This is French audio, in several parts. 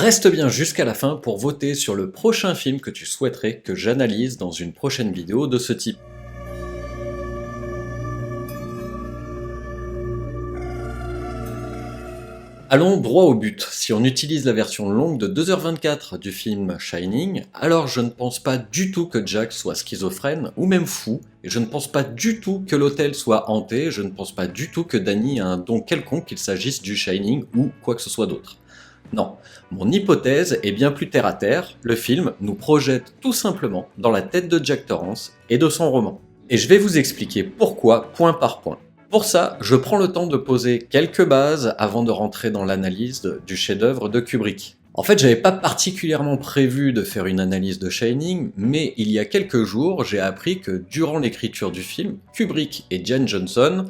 Reste bien jusqu'à la fin pour voter sur le prochain film que tu souhaiterais que j'analyse dans une prochaine vidéo de ce type. Allons droit au but. Si on utilise la version longue de 2h24 du film Shining, alors je ne pense pas du tout que Jack soit schizophrène ou même fou, et je ne pense pas du tout que l'hôtel soit hanté, je ne pense pas du tout que Danny a un don quelconque qu'il s'agisse du Shining ou quoi que ce soit d'autre. Non, mon hypothèse est bien plus terre à terre, le film nous projette tout simplement dans la tête de Jack Torrance et de son roman. Et je vais vous expliquer pourquoi point par point. Pour ça, je prends le temps de poser quelques bases avant de rentrer dans l'analyse du chef-d'œuvre de Kubrick. En fait, j'avais pas particulièrement prévu de faire une analyse de Shining, mais il y a quelques jours, j'ai appris que durant l'écriture du film, Kubrick et Jane Johnson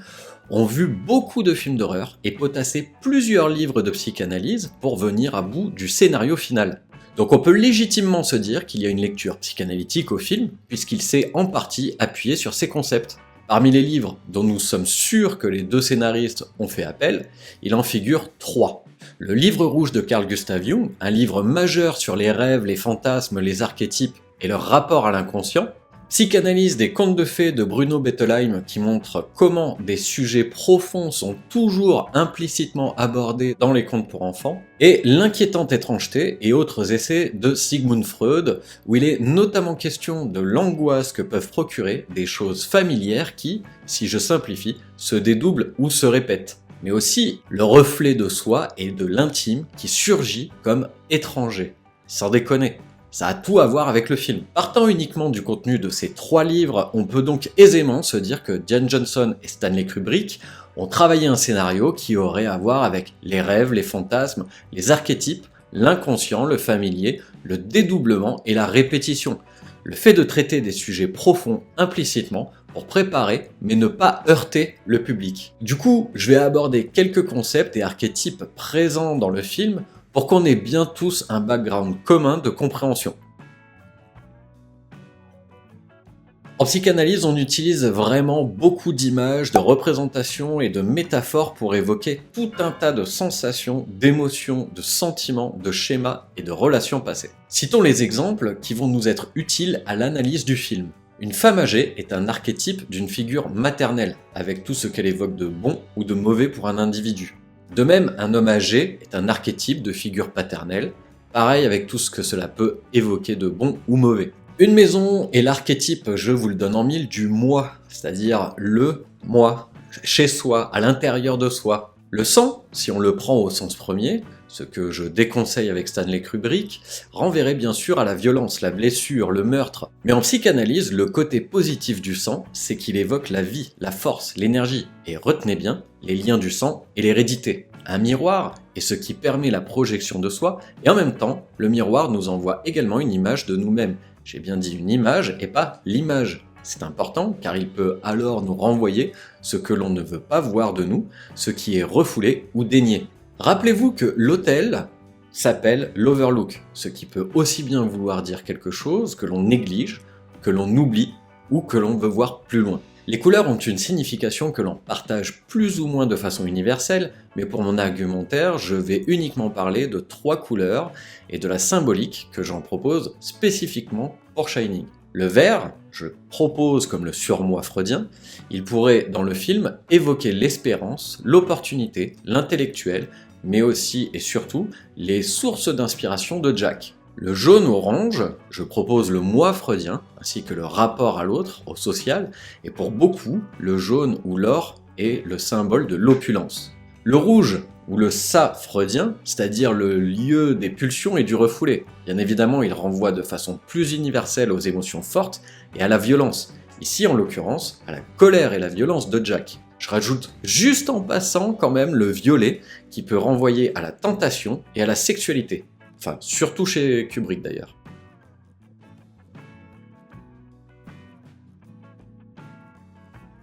ont vu beaucoup de films d'horreur et potassé plusieurs livres de psychanalyse pour venir à bout du scénario final. Donc on peut légitimement se dire qu'il y a une lecture psychanalytique au film, puisqu'il s'est en partie appuyé sur ces concepts. Parmi les livres dont nous sommes sûrs que les deux scénaristes ont fait appel, il en figure 3. Le livre rouge de Carl Gustav Jung, un livre majeur sur les rêves, les fantasmes, les archétypes et leur rapport à l'inconscient. Psychanalyse des contes de fées de Bruno Bettelheim qui montre comment des sujets profonds sont toujours implicitement abordés dans les contes pour enfants, et L'inquiétante étrangeté et autres essais de Sigmund Freud, où il est notamment question de l'angoisse que peuvent procurer des choses familières qui, si je simplifie, se dédoublent ou se répètent, mais aussi le reflet de soi et de l'intime qui surgit comme étranger. Sans déconner. Ça a tout à voir avec le film. Partant uniquement du contenu de ces 3 livres, on peut donc aisément se dire que Jane Johnson et Stanley Kubrick ont travaillé un scénario qui aurait à voir avec les rêves, les fantasmes, les archétypes, l'inconscient, le familier, le dédoublement et la répétition. Le fait de traiter des sujets profonds implicitement pour préparer mais ne pas heurter le public. Du coup, je vais aborder quelques concepts et archétypes présents dans le film pour qu'on ait bien tous un background commun de compréhension. En psychanalyse, on utilise vraiment beaucoup d'images, de représentations et de métaphores pour évoquer tout un tas de sensations, d'émotions, de sentiments, de schémas et de relations passées. Citons les exemples qui vont nous être utiles à l'analyse du film. Une femme âgée est un archétype d'une figure maternelle, avec tout ce qu'elle évoque de bon ou de mauvais pour un individu. De même, un homme âgé est un archétype de figure paternelle, pareil avec tout ce que cela peut évoquer de bon ou mauvais. Une maison est l'archétype, je vous le donne en mille, du moi, c'est-à-dire le moi, chez soi, à l'intérieur de soi. Le sang, si on le prend au sens premier, ce que je déconseille avec Stanley Kubrick, renverrait bien sûr à la violence, la blessure, le meurtre. Mais en psychanalyse, le côté positif du sang, c'est qu'il évoque la vie, la force, l'énergie. Et retenez bien, les liens du sang et l'hérédité. Un miroir est ce qui permet la projection de soi, et en même temps, le miroir nous envoie également une image de nous-mêmes. J'ai bien dit une image et pas l'image. C'est important car il peut alors nous renvoyer ce que l'on ne veut pas voir de nous, ce qui est refoulé ou dénié. Rappelez-vous que l'hôtel s'appelle l'Overlook, ce qui peut aussi bien vouloir dire quelque chose que l'on néglige, que l'on oublie ou que l'on veut voir plus loin. Les couleurs ont une signification que l'on partage plus ou moins de façon universelle, mais pour mon argumentaire, je vais uniquement parler de 3 couleurs et de la symbolique que j'en propose spécifiquement pour Shining. Le vert, je propose comme le surmoi freudien, il pourrait dans le film évoquer l'espérance, l'opportunité, l'intellectuel, mais aussi et surtout les sources d'inspiration de Jack. Le jaune-orange, je propose le moi freudien, ainsi que le rapport à l'autre, au social, et pour beaucoup, le jaune ou l'or est le symbole de l'opulence. Le rouge, ou le ça freudien, c'est-à-dire le lieu des pulsions et du refoulé. Bien évidemment, il renvoie de façon plus universelle aux émotions fortes et à la violence. Ici, en l'occurrence, à la colère et la violence de Jack. Je rajoute juste en passant quand même le violet, qui peut renvoyer à la tentation et à la sexualité. Enfin, surtout chez Kubrick d'ailleurs.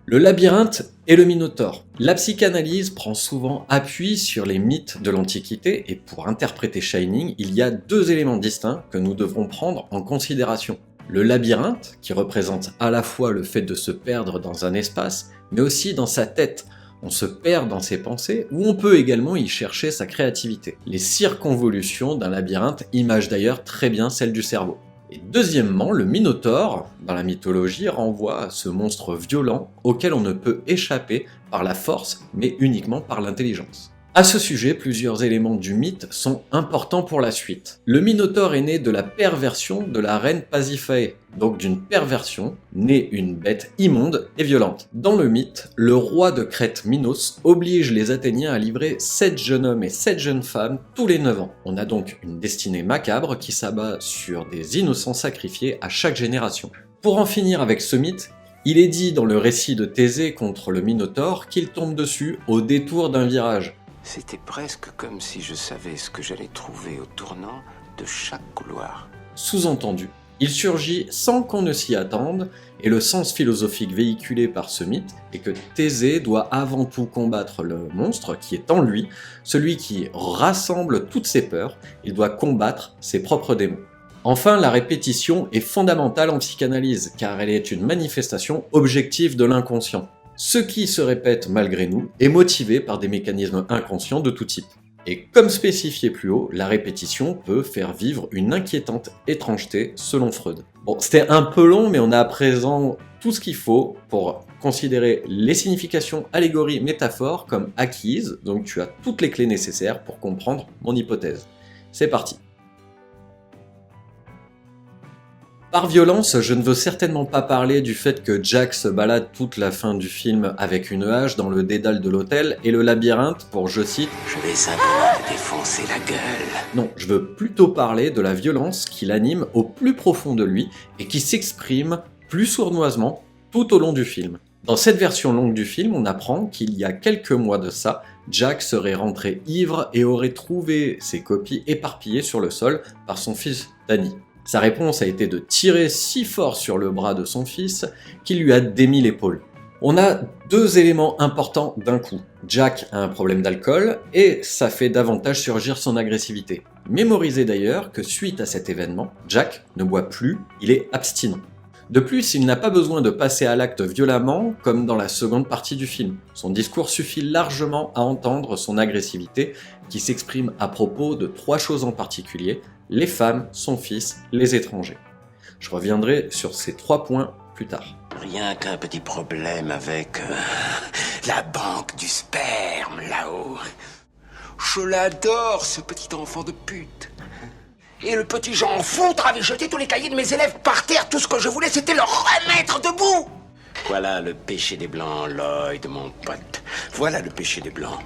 Le labyrinthe et le minotaure. La psychanalyse prend souvent appui sur les mythes de l'Antiquité et pour interpréter Shining, il y a 2 éléments distincts que nous devrons prendre en considération. Le labyrinthe, qui représente à la fois le fait de se perdre dans un espace, mais aussi dans sa tête, On se perd dans ses pensées, ou on peut également y chercher sa créativité. Les circonvolutions d'un labyrinthe imagent d'ailleurs très bien celle du cerveau. Et deuxièmement, le Minotaure, dans la mythologie, renvoie à ce monstre violent auquel on ne peut échapper par la force, mais uniquement par l'intelligence. À ce sujet, plusieurs éléments du mythe sont importants pour la suite. Le Minotaure est né de la perversion de la reine Pasiphae, donc d'une perversion, née une bête immonde et violente. Dans le mythe, le roi de Crète Minos oblige les Athéniens à livrer 7 jeunes hommes et 7 jeunes femmes tous les 9 ans. On a donc une destinée macabre qui s'abat sur des innocents sacrifiés à chaque génération. Pour en finir avec ce mythe, il est dit dans le récit de Thésée contre le Minotaure qu'il tombe dessus au détour d'un virage. C'était presque comme si je savais ce que j'allais trouver au tournant de chaque couloir. Sous-entendu, il surgit sans qu'on ne s'y attende, et le sens philosophique véhiculé par ce mythe est que Thésée doit avant tout combattre le monstre qui est en lui, celui qui rassemble toutes ses peurs, il doit combattre ses propres démons. Enfin, la répétition est fondamentale en psychanalyse, car elle est une manifestation objective de l'inconscient. Ce qui se répète malgré nous est motivé par des mécanismes inconscients de tout type. Et comme spécifié plus haut, la répétition peut faire vivre une inquiétante étrangeté selon Freud. Bon, c'était un peu long, mais on a à présent tout ce qu'il faut pour considérer les significations, allégories, métaphores comme acquises, donc tu as toutes les clés nécessaires pour comprendre mon hypothèse. C'est parti. Par violence, je ne veux certainement pas parler du fait que Jack se balade toute la fin du film avec une hache dans le dédale de l'hôtel et le labyrinthe pour, je cite, « Je vais simplement te défoncer la gueule ». Non, je veux plutôt parler de la violence qui l'anime au plus profond de lui et qui s'exprime plus sournoisement tout au long du film. Dans cette version longue du film, on apprend qu'il y a quelques mois de ça, Jack serait rentré ivre et aurait trouvé ses copies éparpillées sur le sol par son fils Danny. Sa réponse a été de tirer si fort sur le bras de son fils qu'il lui a démis l'épaule. On a deux éléments importants d'un coup. Jack a un problème d'alcool et ça fait davantage surgir son agressivité. Mémorisez d'ailleurs que suite à cet événement, Jack ne boit plus, il est abstinent. De plus, il n'a pas besoin de passer à l'acte violemment comme dans la seconde partie du film. Son discours suffit largement à entendre son agressivité qui s'exprime à propos de 3 choses en particulier, les femmes, son fils, les étrangers. Je reviendrai sur ces 3 points plus tard. Rien qu'un petit problème avec la banque du sperme là-haut. Je l'adore, ce petit enfant de pute. Et le petit Jean Foutre avait jeté tous les cahiers de mes élèves par terre. Tout ce que je voulais, c'était le remettre debout. Voilà le péché des Blancs, Lloyd, mon pote. Voilà le péché des Blancs.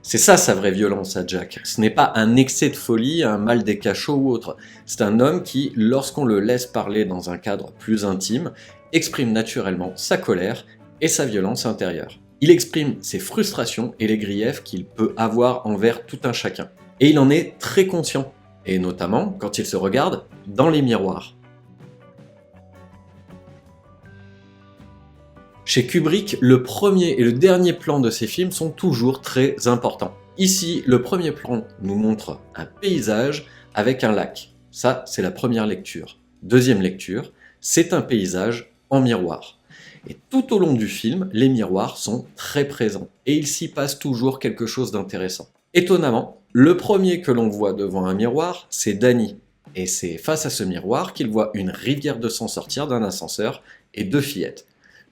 C'est ça sa vraie violence à Jack. Ce n'est pas un excès de folie, un mal des cachots ou autre. C'est un homme qui, lorsqu'on le laisse parler dans un cadre plus intime, exprime naturellement sa colère et sa violence intérieure. Il exprime ses frustrations et les griefs qu'il peut avoir envers tout un chacun. Et il en est très conscient, et notamment quand il se regarde dans les miroirs. Chez Kubrick, le premier et le dernier plan de ses films sont toujours très importants. Ici, le premier plan nous montre un paysage avec un lac. Ça, c'est la première lecture. Deuxième lecture, c'est un paysage en miroir. Et tout au long du film, les miroirs sont très présents. Et il s'y passe toujours quelque chose d'intéressant. Étonnamment, le premier que l'on voit devant un miroir, c'est Danny. Et c'est face à ce miroir qu'il voit une rivière de sang sortir d'un ascenseur et 2 fillettes.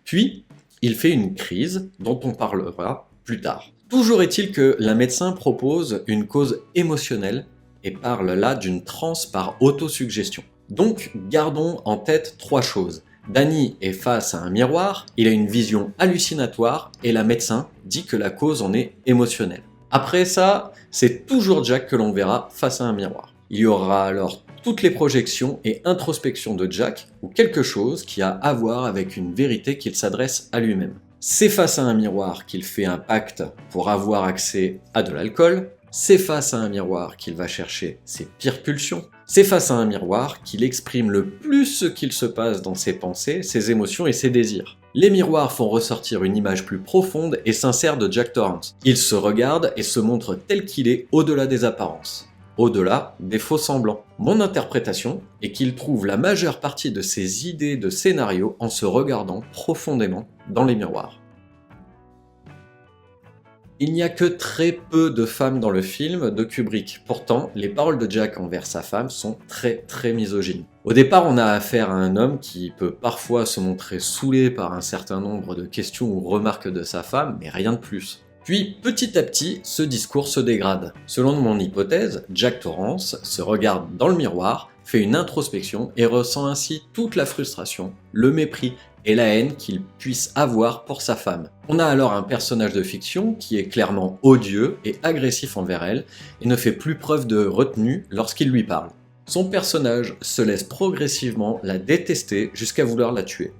Puis, il fait une crise dont on parlera plus tard. Toujours est-il que la médecin propose une cause émotionnelle et parle là d'une transe par autosuggestion. Donc, gardons en tête 3 choses. Danny est face à un miroir, il a une vision hallucinatoire et la médecin dit que la cause en est émotionnelle. Après ça, c'est toujours Jack que l'on verra face à un miroir. Il y aura alors toutes les projections et introspections de Jack, ou quelque chose qui a à voir avec une vérité qu'il s'adresse à lui-même. C'est face à un miroir qu'il fait un pacte pour avoir accès à de l'alcool, c'est face à un miroir qu'il va chercher ses pires pulsions, c'est face à un miroir qu'il exprime le plus ce qu'il se passe dans ses pensées, ses émotions et ses désirs. Les miroirs font ressortir une image plus profonde et sincère de Jack Torrance. Il se regarde et se montre tel qu'il est au-delà des apparences. Au-delà des faux semblants. Mon interprétation est qu'il trouve la majeure partie de ses idées de scénario en se regardant profondément dans les miroirs. Il n'y a que très peu de femmes dans le film de Kubrick. Pourtant, les paroles de Jack envers sa femme sont très misogynes. Au départ, on a affaire à un homme qui peut parfois se montrer saoulé par un certain nombre de questions ou remarques de sa femme, mais rien de plus. Puis, petit à petit, ce discours se dégrade. Selon mon hypothèse, Jack Torrance se regarde dans le miroir, fait une introspection et ressent ainsi toute la frustration, le mépris et la haine qu'il puisse avoir pour sa femme. On a alors un personnage de fiction qui est clairement odieux et agressif envers elle et ne fait plus preuve de retenue lorsqu'il lui parle. Son personnage se laisse progressivement la détester jusqu'à vouloir la tuer.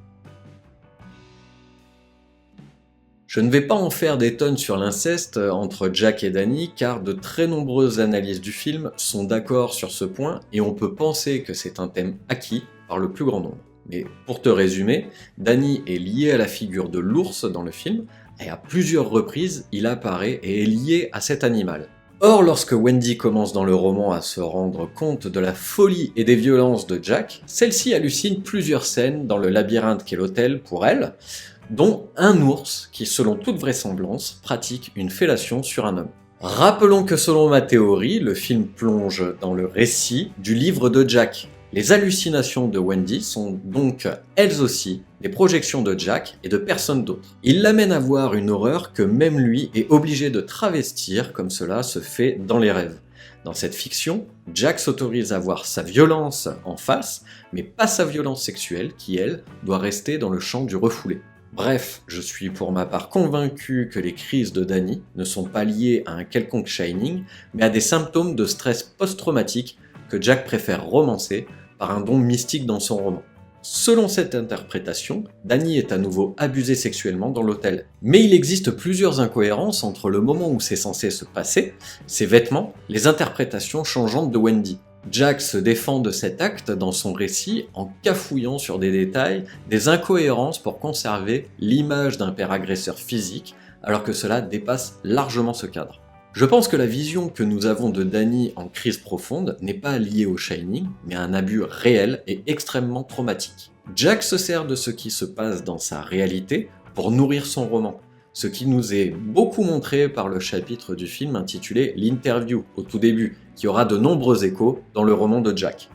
Je ne vais pas en faire des tonnes sur l'inceste entre Jack et Danny car de très nombreuses analyses du film sont d'accord sur ce point et on peut penser que c'est un thème acquis par le plus grand nombre. Mais pour te résumer, Danny est lié à la figure de l'ours dans le film et à plusieurs reprises il apparaît et est lié à cet animal. Or, lorsque Wendy commence dans le roman à se rendre compte de la folie et des violences de Jack, celle-ci hallucine plusieurs scènes dans le labyrinthe qu'est l'hôtel pour elle, dont un ours qui, selon toute vraisemblance, pratique une fellation sur un homme. Rappelons que selon ma théorie, le film plonge dans le récit du livre de Jack. Les hallucinations de Wendy sont donc, elles aussi, des projections de Jack et de personne d'autre. Il l'amène à voir une horreur que même lui est obligé de travestir comme cela se fait dans les rêves. Dans cette fiction, Jack s'autorise à voir sa violence en face, mais pas sa violence sexuelle qui, elle, doit rester dans le champ du refoulé. Bref, je suis pour ma part convaincu que les crises de Danny ne sont pas liées à un quelconque Shining, mais à des symptômes de stress post-traumatique que Jack préfère romancer par un don mystique dans son roman. Selon cette interprétation, Danny est à nouveau abusé sexuellement dans l'hôtel. Mais il existe plusieurs incohérences entre le moment où c'est censé se passer, ses vêtements, les interprétations changeantes de Wendy. Jack se défend de cet acte dans son récit en cafouillant sur des détails, des incohérences pour conserver l'image d'un père agresseur physique, alors que cela dépasse largement ce cadre. Je pense que la vision que nous avons de Danny en crise profonde n'est pas liée au Shining, mais à un abus réel et extrêmement traumatique. Jack se sert de ce qui se passe dans sa réalité pour nourrir son roman, ce qui nous est beaucoup montré par le chapitre du film intitulé « L'interview » au tout début, qui aura de nombreux échos dans le roman de Jack.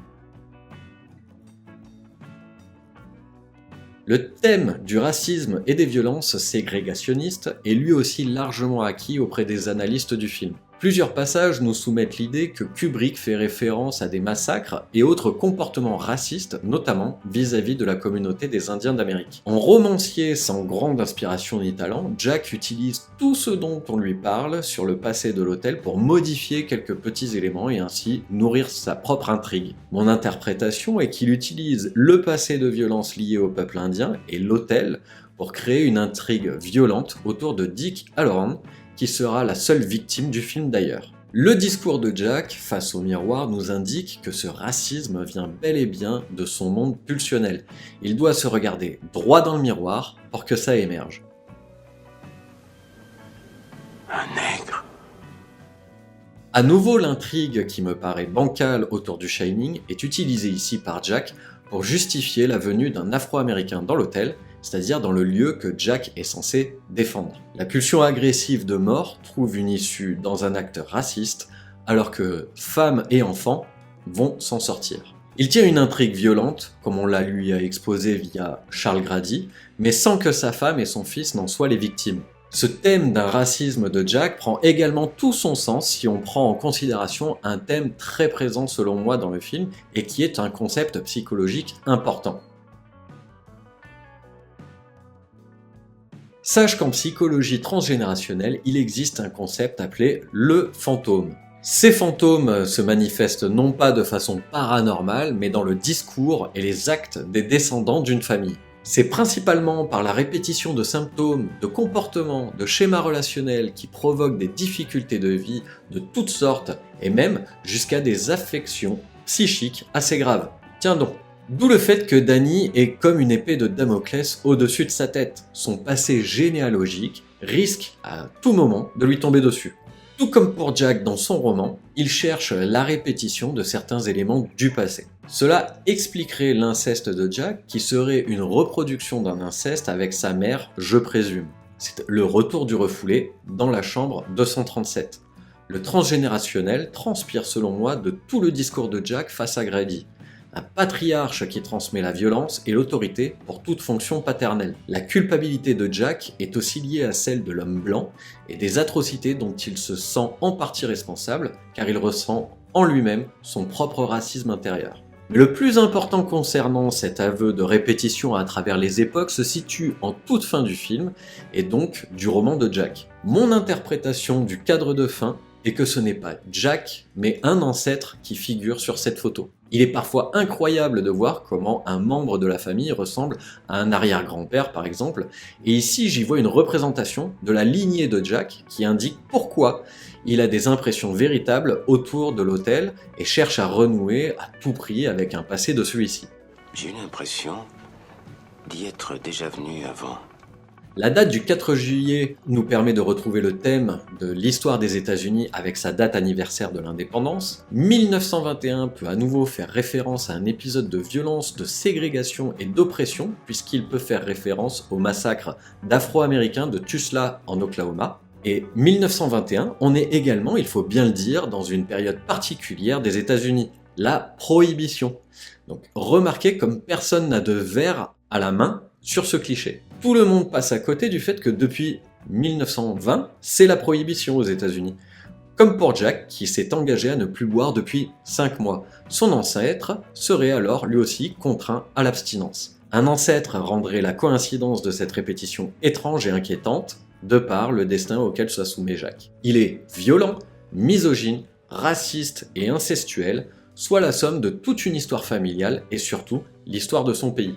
Le thème du racisme et des violences ségrégationnistes est lui aussi largement acquis auprès des analystes du film. Plusieurs passages nous soumettent l'idée que Kubrick fait référence à des massacres et autres comportements racistes, notamment vis-à-vis de la communauté des Indiens d'Amérique. En romancier sans grande inspiration ni talent, Jack utilise tout ce dont on lui parle sur le passé de l'hôtel pour modifier quelques petits éléments et ainsi nourrir sa propre intrigue. Mon interprétation est qu'il utilise le passé de violence lié au peuple indien et l'hôtel pour créer une intrigue violente autour de Dick Hallorann, qui sera la seule victime du film d'ailleurs. Le discours de Jack face au miroir nous indique que ce racisme vient bel et bien de son monde pulsionnel. Il doit se regarder droit dans le miroir pour que ça émerge. Un nègre. À nouveau, l'intrigue qui me paraît bancale autour du Shining est utilisée ici par Jack pour justifier la venue d'un Afro-Américain dans l'hôtel, c'est-à-dire dans le lieu que Jack est censé défendre. La pulsion agressive de mort trouve une issue dans un acte raciste, alors que femmes et enfants vont s'en sortir. Il tient une intrigue violente, comme on la lui a exposé via Charles Grady, mais sans que sa femme et son fils n'en soient les victimes. Ce thème d'un racisme de Jack prend également tout son sens si on prend en considération un thème très présent selon moi dans le film et qui est un concept psychologique important. Sache qu'en psychologie transgénérationnelle, il existe un concept appelé le fantôme. Ces fantômes se manifestent non pas de façon paranormale, mais dans le discours et les actes des descendants d'une famille. C'est principalement par la répétition de symptômes, de comportements, de schémas relationnels qui provoquent des difficultés de vie de toutes sortes et même jusqu'à des affections psychiques assez graves. Tiens donc. D'où le fait que Danny est comme une épée de Damoclès au-dessus de sa tête. Son passé généalogique risque à tout moment de lui tomber dessus. Tout comme pour Jack dans son roman, il cherche la répétition de certains éléments du passé. Cela expliquerait l'inceste de Jack qui serait une reproduction d'un inceste avec sa mère, je présume. C'est le retour du refoulé dans la chambre 237. Le transgénérationnel transpire selon moi de tout le discours de Jack face à Grady. Un patriarche qui transmet la violence et l'autorité pour toute fonction paternelle. La culpabilité de Jack est aussi liée à celle de l'homme blanc et des atrocités dont il se sent en partie responsable car il ressent en lui-même son propre racisme intérieur. Mais le plus important concernant cet aveu de répétition à travers les époques se situe en toute fin du film et donc du roman de Jack. Mon interprétation du cadre de fin est que ce n'est pas Jack, mais un ancêtre qui figure sur cette photo. Il est parfois incroyable de voir comment un membre de la famille ressemble à un arrière-grand-père par exemple, et ici j'y vois une représentation de la lignée de Jack qui indique pourquoi il a des impressions véritables autour de l'hôtel et cherche à renouer à tout prix avec un passé de celui-ci. J'ai l'impression d'y être déjà venu avant. La date du 4 juillet nous permet de retrouver le thème de l'histoire des États-Unis avec sa date anniversaire de l'indépendance. 1921 peut à nouveau faire référence à un épisode de violence, de ségrégation et d'oppression, puisqu'il peut faire référence au massacre d'Afro-Américains de Tulsa en Oklahoma. Et 1921, on est également, il faut bien le dire, dans une période particulière des États-Unis, la prohibition. Donc remarquez comme personne n'a de verre à la main sur ce cliché. Tout le monde passe à côté du fait que depuis 1920, c'est la prohibition aux États-Unis. Comme pour Jack, qui s'est engagé à ne plus boire depuis 5 mois. Son ancêtre serait alors lui aussi contraint à l'abstinence. Un ancêtre rendrait la coïncidence de cette répétition étrange et inquiétante, de par le destin auquel se soumet Jack. Il est violent, misogyne, raciste et incestuel, soit la somme de toute une histoire familiale et surtout l'histoire de son pays.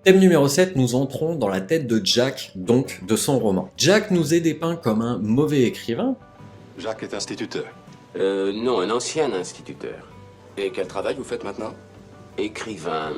Thème numéro 7, nous entrons dans la tête de Jack, donc de son roman. Jack nous est dépeint comme un mauvais écrivain. Jack est instituteur. Non, un ancien instituteur. Et quel travail vous faites maintenant? Écrivain.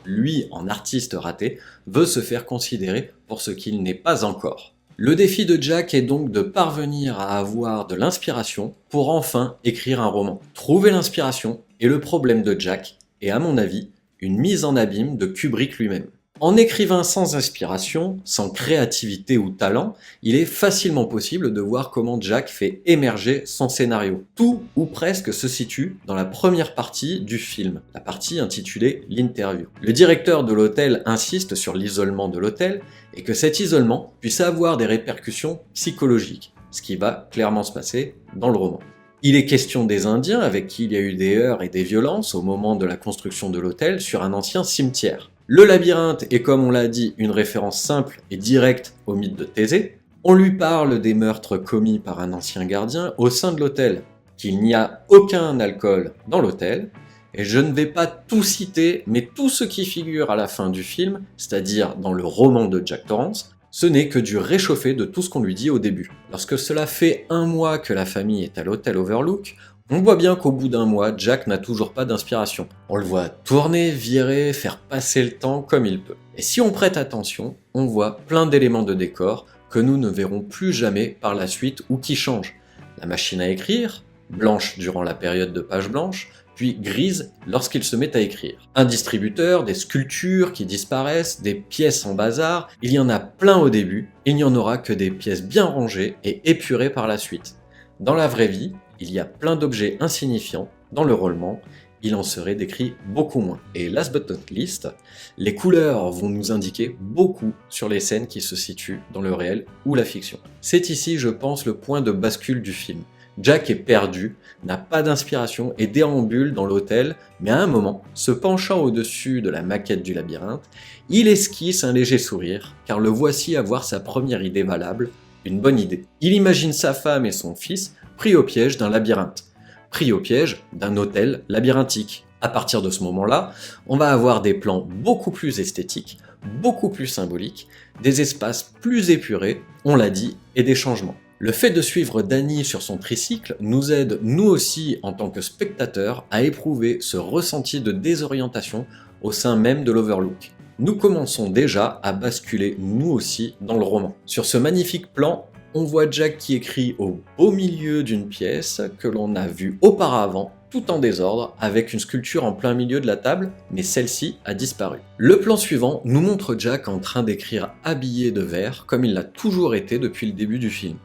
Lui, en artiste raté, veut se faire considérer pour ce qu'il n'est pas encore. Le défi de Jack est donc de parvenir à avoir de l'inspiration pour enfin écrire un roman. Trouver l'inspiration est le problème de Jack, et à mon avis, une mise en abîme de Kubrick lui-même. En écrivain sans inspiration, sans créativité ou talent, il est facilement possible de voir comment Jack fait émerger son scénario. Tout ou presque se situe dans la première partie du film, la partie intitulée l'interview. Le directeur de l'hôtel insiste sur l'isolement de l'hôtel et que cet isolement puisse avoir des répercussions psychologiques, ce qui va clairement se passer dans le roman. Il est question des Indiens avec qui il y a eu des heurts et des violences au moment de la construction de l'hôtel sur un ancien cimetière. Le labyrinthe est, comme on l'a dit, une référence simple et directe au mythe de Thésée. On lui parle des meurtres commis par un ancien gardien au sein de l'hôtel, qu'il n'y a aucun alcool dans l'hôtel, et je ne vais pas tout citer, mais tout ce qui figure à la fin du film, c'est-à-dire dans le roman de Jack Torrance, ce n'est que du réchauffé de tout ce qu'on lui dit au début. Lorsque cela fait 1 mois que la famille est à l'hôtel Overlook, on voit bien qu'au bout d'1 mois, Jack n'a toujours pas d'inspiration. On le voit tourner, virer, faire passer le temps comme il peut. Et si on prête attention, on voit plein d'éléments de décor que nous ne verrons plus jamais par la suite ou qui changent. La machine à écrire, blanche durant la période de page blanche, puis grise lorsqu'il se met à écrire. Un distributeur, des sculptures qui disparaissent, des pièces en bazar, il y en a plein au début, il n'y en aura que des pièces bien rangées et épurées par la suite. Dans la vraie vie, il y a plein d'objets insignifiants, dans le roman, il en serait décrit beaucoup moins. Et last but not least, les couleurs vont nous indiquer beaucoup sur les scènes qui se situent dans le réel ou la fiction. C'est ici, je pense, le point de bascule du film. Jack est perdu, n'a pas d'inspiration et déambule dans l'hôtel, mais à un moment, se penchant au-dessus de la maquette du labyrinthe, il esquisse un léger sourire, car le voici avoir sa première idée valable, une bonne idée. Il imagine sa femme et son fils pris au piège d'un labyrinthe, pris au piège d'un hôtel labyrinthique. À partir de ce moment-là, on va avoir des plans beaucoup plus esthétiques, beaucoup plus symboliques, des espaces plus épurés, on l'a dit, et des changements. Le fait de suivre Danny sur son tricycle nous aide, nous aussi, en tant que spectateurs, à éprouver ce ressenti de désorientation au sein même de l'Overlook. Nous commençons déjà à basculer, nous aussi, dans le roman. Sur ce magnifique plan, On voit Jack qui écrit au beau milieu d'une pièce que l'on a vue auparavant, tout en désordre, avec une sculpture en plein milieu de la table, mais celle-ci a disparu. Le plan suivant nous montre Jack en train d'écrire habillé de vert, comme il l'a toujours été depuis le début du film.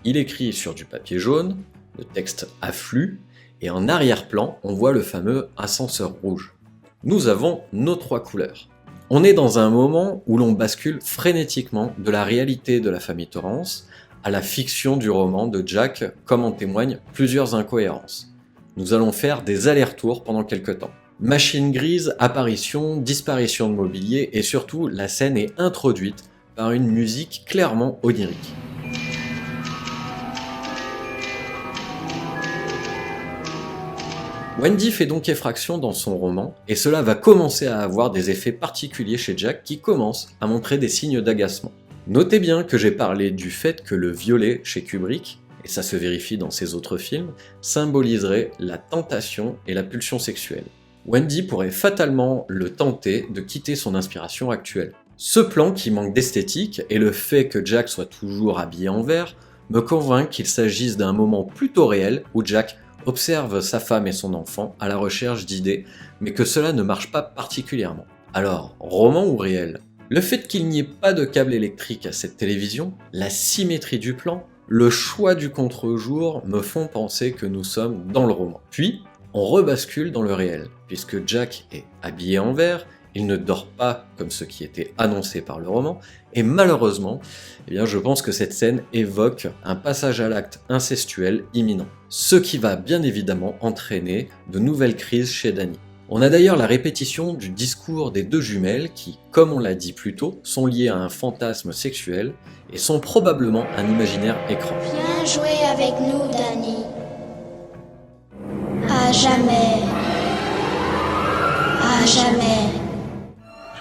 Il écrit sur du papier jaune, le texte afflue, et en arrière-plan, on voit le fameux ascenseur rouge. Nous avons nos 3 couleurs. On est dans un moment où l'on bascule frénétiquement de la réalité de la famille Torrance à la fiction du roman de Jack, comme en témoignent plusieurs incohérences. Nous allons faire des allers-retours pendant quelques temps. Machine grise, apparition, disparition de mobilier, et surtout la scène est introduite par une musique clairement onirique. Wendy fait donc effraction dans son roman, et cela va commencer à avoir des effets particuliers chez Jack qui commence à montrer des signes d'agacement. Notez bien que j'ai parlé du fait que le violet chez Kubrick, et ça se vérifie dans ses autres films, symboliserait la tentation et la pulsion sexuelle. Wendy pourrait fatalement le tenter de quitter son inspiration actuelle. Ce plan qui manque d'esthétique et le fait que Jack soit toujours habillé en vert me convainc qu'il s'agisse d'un moment plutôt réel où Jack observe sa femme et son enfant à la recherche d'idées, mais que cela ne marche pas particulièrement. Alors, roman ou réel ? Le fait qu'il n'y ait pas de câble électrique à cette télévision, la symétrie du plan, le choix du contre-jour me font penser que nous sommes dans le roman. Puis, on rebascule dans le réel, puisque Jack est habillé en vert, il ne dort pas comme ce qui était annoncé par le roman, et malheureusement, je pense que cette scène évoque un passage à l'acte incestuel imminent, ce qui va bien évidemment entraîner de nouvelles crises chez Danny. On a d'ailleurs la répétition du discours des 2 jumelles qui, comme on l'a dit plus tôt, sont liées à un fantasme sexuel et sont probablement un imaginaire écran. Viens jouer avec nous, Danny. À jamais. À jamais.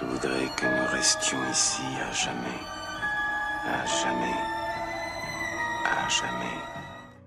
Je voudrais que nous restions ici à jamais. À jamais. À jamais.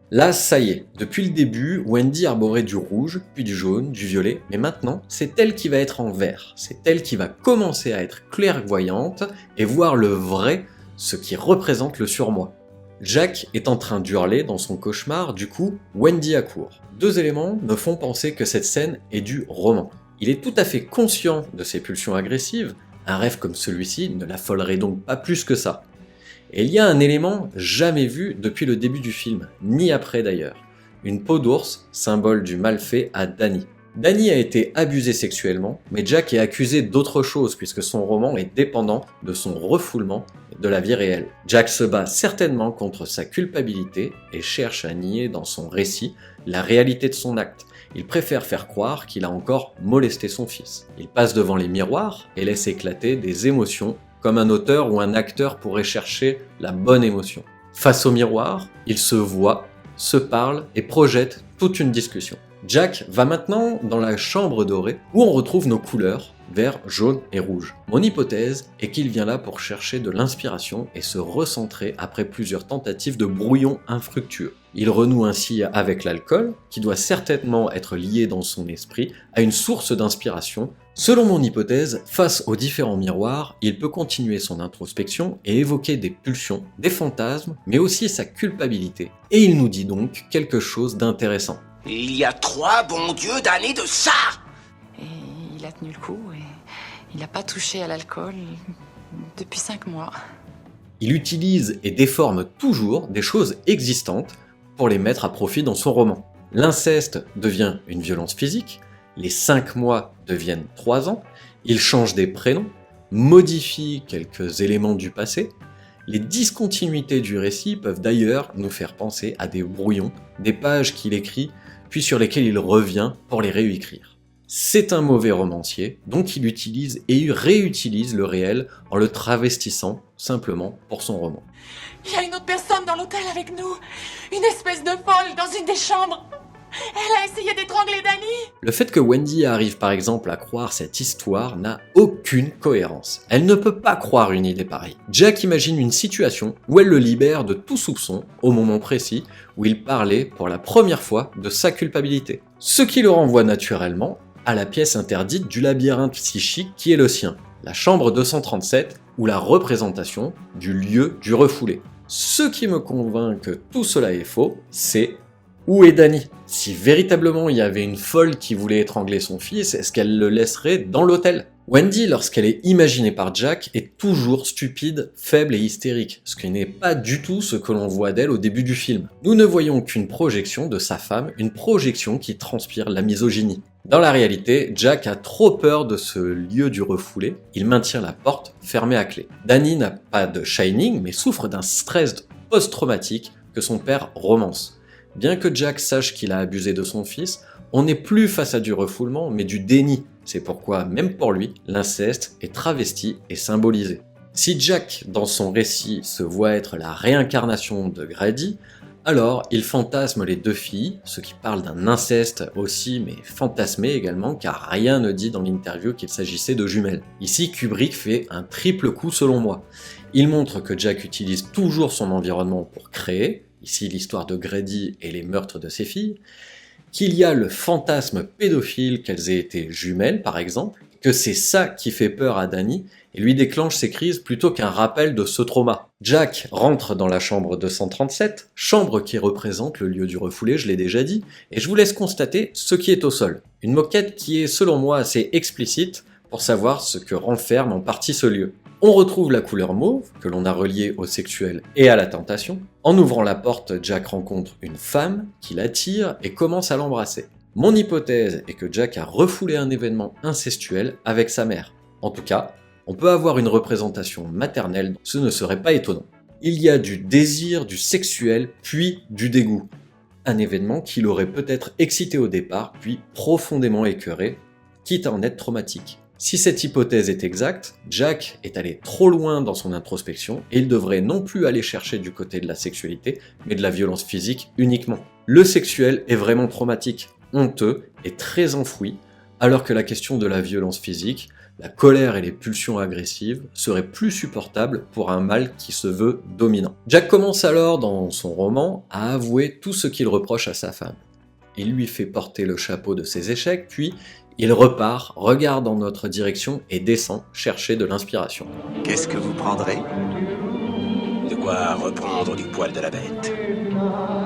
Là, ça y est, depuis le début, Wendy arborait du rouge, puis du jaune, du violet, mais maintenant, c'est elle qui va être en vert. C'est elle qui va commencer à être clairvoyante et voir le vrai, ce qui représente le surmoi. Jack est en train d'hurler dans son cauchemar, du coup, Wendy accourt. 2 éléments me font penser que cette scène est du roman. Il est tout à fait conscient de ses pulsions agressives, un rêve comme celui-ci ne l'affolerait donc pas plus que ça. Et il y a un élément jamais vu depuis le début du film, ni après d'ailleurs. Une peau d'ours, symbole du mal fait à Danny. Danny a été abusé sexuellement, mais Jack est accusé d'autre chose puisque son roman est dépendant de son refoulement de la vie réelle. Jack se bat certainement contre sa culpabilité et cherche à nier dans son récit la réalité de son acte. Il préfère faire croire qu'il a encore molesté son fils. Il passe devant les miroirs et laisse éclater des émotions comme un auteur ou un acteur pourrait chercher la bonne émotion. Face au miroir, il se voit, se parle et projette toute une discussion. Jack va maintenant dans la chambre dorée où on retrouve nos couleurs, vert, jaune et rouge. Mon hypothèse est qu'il vient là pour chercher de l'inspiration et se recentrer après plusieurs tentatives de brouillon infructueux. Il renoue ainsi avec l'alcool, qui doit certainement être lié dans son esprit à une source d'inspiration. Selon mon hypothèse, face aux différents miroirs, il peut continuer son introspection et évoquer des pulsions, des fantasmes, mais aussi sa culpabilité. Et il nous dit donc quelque chose d'intéressant. Il y a 3 bons dieux d'années de ça! Et il a tenu le coup et il n'a pas touché à l'alcool depuis 5 mois. Il utilise et déforme toujours des choses existantes pour les mettre à profit dans son roman. L'inceste devient une violence physique, les 5 mois deviennent 3 ans, il change des prénoms, modifie quelques éléments du passé. Les discontinuités du récit peuvent d'ailleurs nous faire penser à des brouillons, des pages qu'il écrit, puis sur lesquelles il revient pour les réécrire. C'est un mauvais romancier, donc il utilise et réutilise le réel en le travestissant simplement pour son roman. Il y a une autre personne dans l'hôtel avec nous. Une espèce de folle dans une des chambres. Elle a essayé d'étrangler Danny. Le fait que Wendy arrive par exemple à croire cette histoire n'a aucune cohérence. Elle ne peut pas croire une idée pareille. Jack imagine une situation où elle le libère de tout soupçon au moment précis où il parlait pour la première fois de sa culpabilité. Ce qui le renvoie naturellement à la pièce interdite du labyrinthe psychique qui est le sien, la chambre 237 ou la représentation du lieu du refoulé. Ce qui me convainc que tout cela est faux, c'est où est Danny? Si véritablement il y avait une folle qui voulait étrangler son fils, est-ce qu'elle le laisserait dans l'hôtel? Wendy, lorsqu'elle est imaginée par Jack, est toujours stupide, faible et hystérique, ce qui n'est pas du tout ce que l'on voit d'elle au début du film. Nous ne voyons qu'une projection de sa femme, une projection qui transpire la misogynie. Dans la réalité, Jack a trop peur de ce lieu du refoulé, il maintient la porte fermée à clé. Danny n'a pas de Shining, mais souffre d'un stress post-traumatique que son père romance. Bien que Jack sache qu'il a abusé de son fils, on n'est plus face à du refoulement, mais du déni. C'est pourquoi, même pour lui, l'inceste est travesti et symbolisé. Si Jack, dans son récit, se voit être la réincarnation de Grady, alors il fantasme les deux filles, ce qui parle d'un inceste aussi, mais fantasmé également, car rien ne dit dans l'interview qu'il s'agissait de jumelles. Ici, Kubrick fait un triple coup selon moi. Il montre que Jack utilise toujours son environnement pour créer, ici l'histoire de Grady et les meurtres de ses filles, qu'il y a le fantasme pédophile qu'elles aient été jumelles par exemple, que c'est ça qui fait peur à Danny et lui déclenche ses crises plutôt qu'un rappel de ce trauma. Jack rentre dans la chambre 237, chambre qui représente le lieu du refoulé, je l'ai déjà dit, et je vous laisse constater ce qui est au sol. Une moquette qui est selon moi assez explicite pour savoir ce que renferme en partie ce lieu. On retrouve la couleur mauve, que l'on a reliée au sexuel et à la tentation. En ouvrant la porte, Jack rencontre une femme qui l'attire et commence à l'embrasser. Mon hypothèse est que Jack a refoulé un événement incestuel avec sa mère. En tout cas, on peut avoir une représentation maternelle, ce ne serait pas étonnant. Il y a du désir, du sexuel, puis du dégoût. Un événement qui l'aurait peut-être excité au départ, puis profondément écœuré, quitte à en être traumatique. Si cette hypothèse est exacte, Jack est allé trop loin dans son introspection et il devrait non plus aller chercher du côté de la sexualité, mais de la violence physique uniquement. Le sexuel est vraiment traumatique, honteux et très enfoui, alors que la question de la violence physique, la colère et les pulsions agressives seraient plus supportables pour un mâle qui se veut dominant. Jack commence alors dans son roman à avouer tout ce qu'il reproche à sa femme. Il lui fait porter le chapeau de ses échecs, puis il repart, regarde dans notre direction et descend chercher de l'inspiration. Qu'est-ce que vous prendrez? De quoi reprendre du poil de la bête.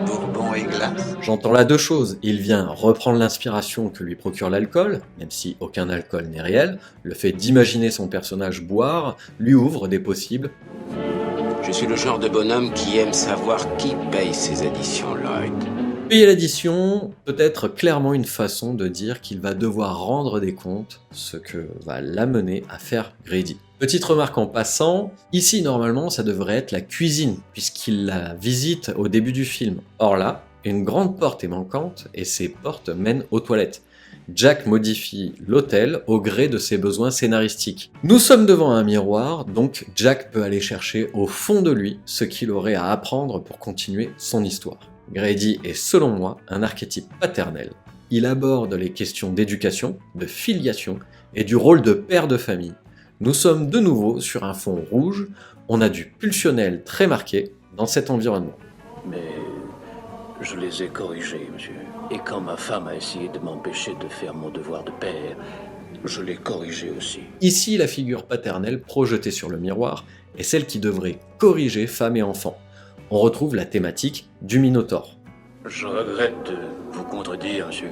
Bourbon et glace? J'entends là deux choses. Il vient reprendre l'inspiration que lui procure l'alcool, même si aucun alcool n'est réel. Le fait d'imaginer son personnage boire lui ouvre des possibles. Je suis le genre de bonhomme qui aime savoir qui paye ces additions, Lloyd. Payer l'addition peut être clairement une façon de dire qu'il va devoir rendre des comptes, ce que va l'amener à faire Grady. Petite remarque en passant, ici normalement ça devrait être la cuisine, puisqu'il la visite au début du film. Or là, une grande porte est manquante et ces portes mènent aux toilettes. Jack modifie l'hôtel au gré de ses besoins scénaristiques. Nous sommes devant un miroir, donc Jack peut aller chercher au fond de lui ce qu'il aurait à apprendre pour continuer son histoire. Grady est selon moi un archétype paternel. Il aborde les questions d'éducation, de filiation et du rôle de père de famille. Nous sommes de nouveau sur un fond rouge, on a du pulsionnel très marqué dans cet environnement. Mais je les ai corrigés, monsieur. Et quand ma femme a essayé de m'empêcher de faire mon devoir de père, je l'ai corrigé aussi. Ici, la figure paternelle projetée sur le miroir est celle qui devrait corriger femme et enfant. On retrouve la thématique du Minotaure. Je regrette de vous contredire, monsieur.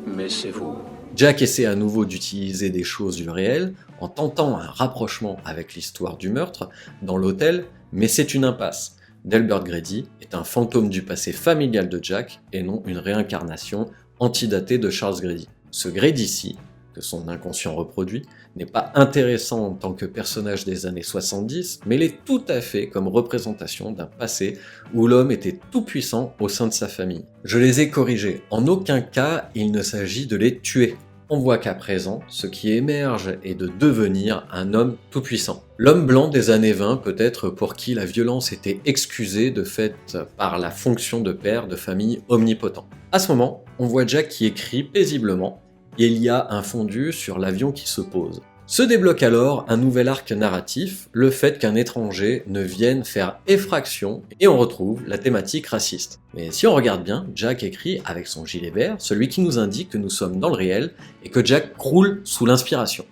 Mais c'est vous. Jack essaie à nouveau d'utiliser des choses du réel en tentant un rapprochement avec l'histoire du meurtre dans l'hôtel, mais c'est une impasse. Delbert Grady est un fantôme du passé familial de Jack et non une réincarnation antidatée de Charles Grady. Ce Grady-ci, que son inconscient reproduit, n'est pas intéressant en tant que personnage des années 70, mais il est tout à fait comme représentation d'un passé où l'homme était tout puissant au sein de sa famille. Je les ai corrigés, en aucun cas il ne s'agit de les tuer. On voit qu'à présent, ce qui émerge est de devenir un homme tout puissant. L'homme blanc des années 20 peut-être pour qui la violence était excusée de fait par la fonction de père de famille omnipotent. À ce moment, on voit Jack qui écrit paisiblement et il y a un fondu sur l'avion qui se pose. Se débloque alors un nouvel arc narratif, le fait qu'un étranger ne vienne faire effraction, et on retrouve la thématique raciste. Mais si on regarde bien, Jack écrit avec son gilet vert, celui qui nous indique que nous sommes dans le réel et que Jack croule sous l'inspiration.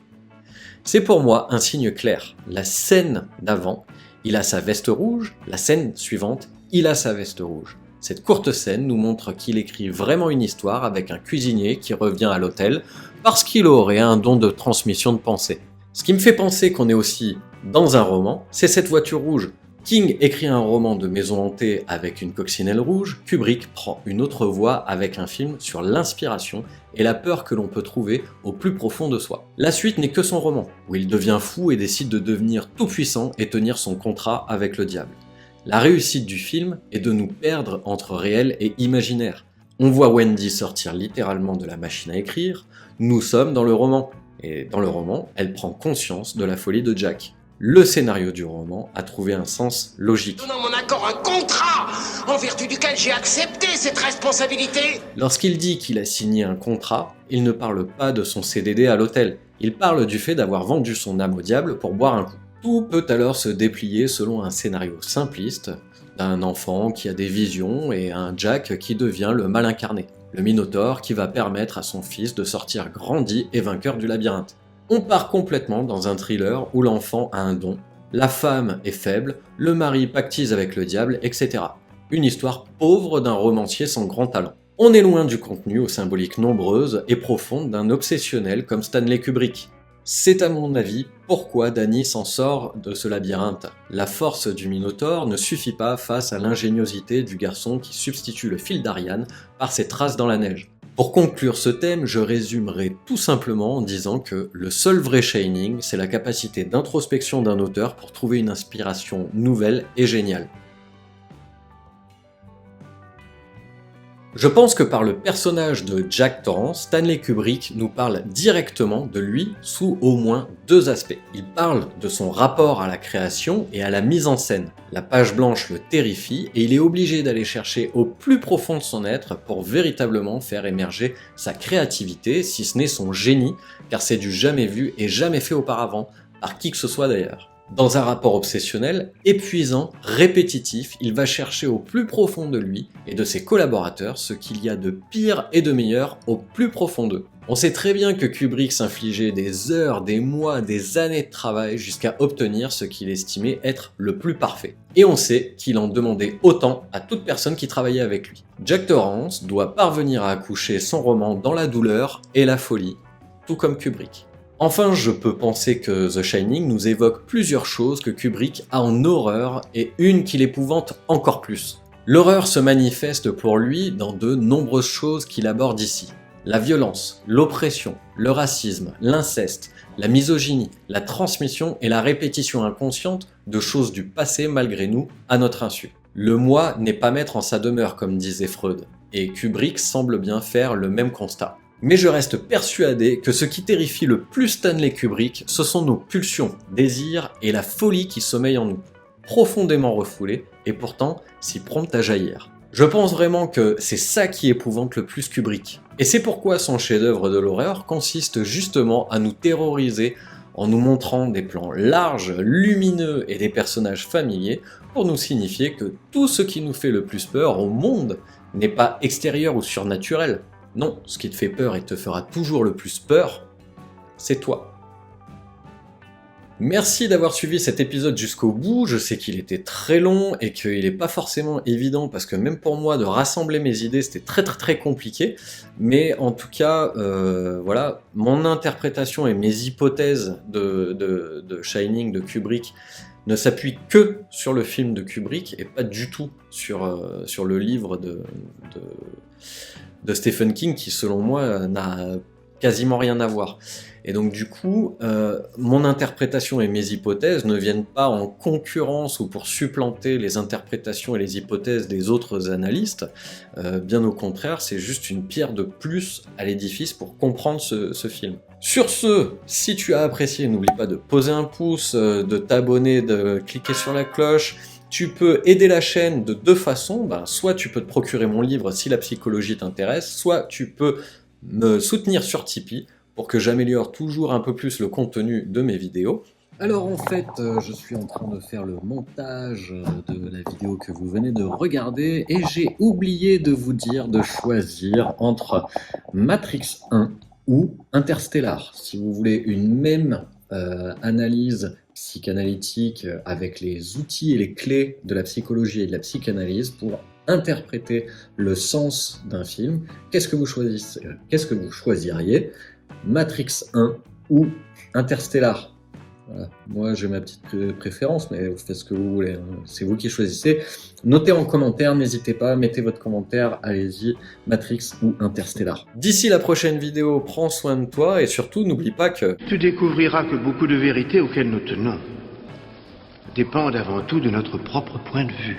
C'est pour moi un signe clair. La scène d'avant Il a sa veste rouge, la scène suivante, il a sa veste rouge. Cette courte scène nous montre qu'il écrit vraiment une histoire avec un cuisinier qui revient à l'hôtel parce qu'il aurait un don de transmission de pensée. Ce qui me fait penser qu'on est aussi dans un roman, c'est cette voiture rouge. King écrit un roman de maison hantée avec une coccinelle rouge, Kubrick prend une autre voie avec un film sur l'inspiration et la peur que l'on peut trouver au plus profond de soi. La suite n'est que son roman, où il devient fou et décide de devenir tout puissant et tenir son contrat avec le diable. La réussite du film est de nous perdre entre réel et imaginaire. On voit Wendy sortir littéralement de la machine à écrire, nous sommes dans le roman, et dans le roman, elle prend conscience de la folie de Jack. Le scénario du roman a trouvé un sens logique. Donnant mon accord, un contrat en vertu duquel j'ai accepté cette responsabilité. Lorsqu'il dit qu'il a signé un contrat, il ne parle pas de son CDD à l'hôtel, il parle du fait d'avoir vendu son âme au diable pour boire un coup. Tout peut alors se déplier selon un scénario simpliste, d'un enfant qui a des visions et un Jack qui devient le mal incarné, le Minotaure qui va permettre à son fils de sortir grandi et vainqueur du labyrinthe. On part complètement dans un thriller où l'enfant a un don, la femme est faible, le mari pactise avec le diable, etc. Une histoire pauvre d'un romancier sans grand talent. On est loin du contenu aux symboliques nombreuses et profondes d'un obsessionnel comme Stanley Kubrick. C'est à mon avis pourquoi Danny s'en sort de ce labyrinthe. La force du Minotaure ne suffit pas face à l'ingéniosité du garçon qui substitue le fil d'Ariane par ses traces dans la neige. Pour conclure ce thème, je résumerai tout simplement en disant que le seul vrai Shining, c'est la capacité d'introspection d'un auteur pour trouver une inspiration nouvelle et géniale. Je pense que par le personnage de Jack Torrance, Stanley Kubrick nous parle directement de lui sous au moins deux aspects. Il parle de son rapport à la création et à la mise en scène. La page blanche le terrifie et il est obligé d'aller chercher au plus profond de son être pour véritablement faire émerger sa créativité, si ce n'est son génie, car c'est du jamais vu et jamais fait auparavant, par qui que ce soit d'ailleurs. Dans un rapport obsessionnel, épuisant, répétitif, il va chercher au plus profond de lui et de ses collaborateurs ce qu'il y a de pire et de meilleur au plus profond d'eux. On sait très bien que Kubrick s'infligeait des heures, des mois, des années de travail jusqu'à obtenir ce qu'il estimait être le plus parfait. Et on sait qu'il en demandait autant à toute personne qui travaillait avec lui. Jack Torrance doit parvenir à accoucher son roman dans la douleur et la folie, tout comme Kubrick. Enfin, je peux penser que The Shining nous évoque plusieurs choses que Kubrick a en horreur et une qui l'épouvante encore plus. L'horreur se manifeste pour lui dans de nombreuses choses qu'il aborde ici. La violence, l'oppression, le racisme, l'inceste, la misogynie, la transmission et la répétition inconsciente de choses du passé malgré nous, à notre insu. Le moi n'est pas maître en sa demeure, comme disait Freud, et Kubrick semble bien faire le même constat. Mais je reste persuadé que ce qui terrifie le plus Stanley Kubrick, ce sont nos pulsions, désirs et la folie qui sommeille en nous, profondément refoulées et pourtant si promptes à jaillir. Je pense vraiment que c'est ça qui épouvante le plus Kubrick. Et c'est pourquoi son chef-d'œuvre de l'horreur consiste justement à nous terroriser en nous montrant des plans larges, lumineux et des personnages familiers pour nous signifier que tout ce qui nous fait le plus peur au monde n'est pas extérieur ou surnaturel. Non, ce qui te fait peur et te fera toujours le plus peur, c'est toi. Merci d'avoir suivi cet épisode jusqu'au bout, je sais qu'il était très long et qu'il n'est pas forcément évident parce que même pour moi de rassembler mes idées c'était très compliqué, mais en tout cas, voilà, mon interprétation et mes hypothèses de Shining de Kubrick ne s'appuient que sur le film de Kubrick et pas du tout sur le livre de Stephen King qui selon moi n'a quasiment rien à voir. Et donc du coup, mon interprétation et mes hypothèses ne viennent pas en concurrence ou pour supplanter les interprétations et les hypothèses des autres analystes, bien au contraire, c'est juste une pierre de plus à l'édifice pour comprendre ce film. Sur ce, si tu as apprécié, n'oublie pas de poser un pouce, de t'abonner, de cliquer sur la cloche. Tu peux aider la chaîne de deux façons, soit tu peux te procurer mon livre si la psychologie t'intéresse, soit tu peux me soutenir sur Tipeee pour que j'améliore toujours un peu plus le contenu de mes vidéos. Alors en fait, je suis en train de faire le montage de la vidéo que vous venez de regarder et j'ai oublié de vous dire de choisir entre Matrix 1 ou Interstellar. Si vous voulez une même analyse psychanalytique avec les outils et les clés de la psychologie et de la psychanalyse pour interpréter le sens d'un film. Qu'est-ce que vous choisiriez? Matrix 1 ou Interstellar? Voilà. Moi j'ai ma petite préférence, mais vous faites ce que vous voulez, hein. C'est vous qui choisissez. Notez en commentaire, n'hésitez pas, mettez votre commentaire, allez-y, Matrix ou Interstellar. D'ici la prochaine vidéo, prends soin de toi et surtout n'oublie pas que... Tu découvriras que beaucoup de vérités auxquelles nous tenons dépendent avant tout de notre propre point de vue.